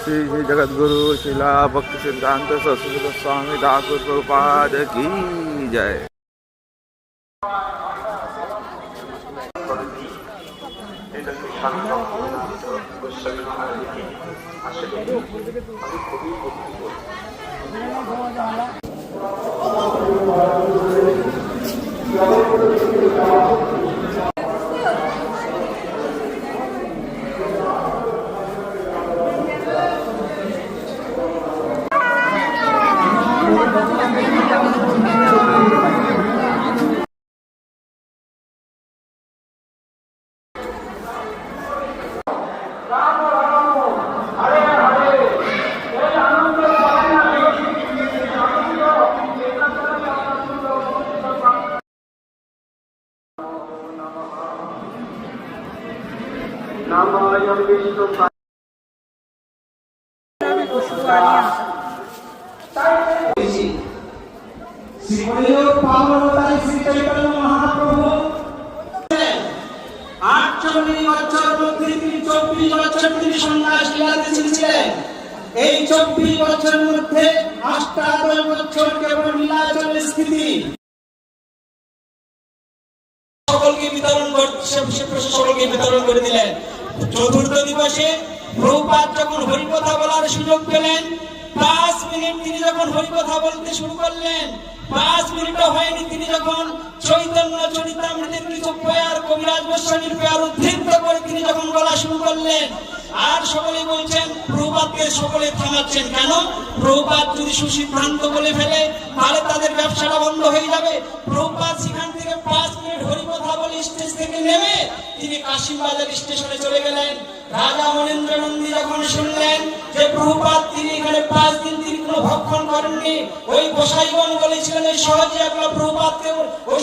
श्री श्री जगद्गुरु शिला भक्ति सिद्धांत सरस्वती स्वामी ठाकुर प्रभुपाद की जय। এই 24 বছরের মধ্যে 28 বছর কেবল নীলাচলের স্থিতি সকলকে বিতরণ করে দিলেন। চতুর্থ দিবসে প্রভুপাদ যখন হরিকথা বলার সুযোগ পেলেন, 5 মিনিট তিনি যখন হরিকথা বলতে শুরু করলেন, 5 মিনিটও হয়নি তিনি যখন চৈতন্য চরিতামৃতের কিছু পেয়ার কবিরাজ গোস্বামীর পেয়ার উদ্ধৃত করে তিনি যখন বলা শুরু করলেন, আর সকলে বলছেন প্রভুপাদকে সকলে থামাচ্ছেন কেন? প্রভুপাদ যদি সুসিদ্ধান্ত বলে ফেলে তাহলে তাদের ব্যবসাটা বন্ধ হয়ে যাবে। প্রভুপাদ সেখান থেকে 5 মিনিট হরিকথা বলে স্টেজ থেকে নেমে তিনি কাশিমবাজার স্টেশনে চলে গেলেন। রাজা মনেন্দ্র নন্দী যখন শুনলেন যে প্রভুপাদ তিনি এখানে 5 দিন তিনি কোনো ভক্ষণ করেননি, ওই গোসাইগণ বলেছিলেন এই সহজে একলা প্রভুপাদকে ওই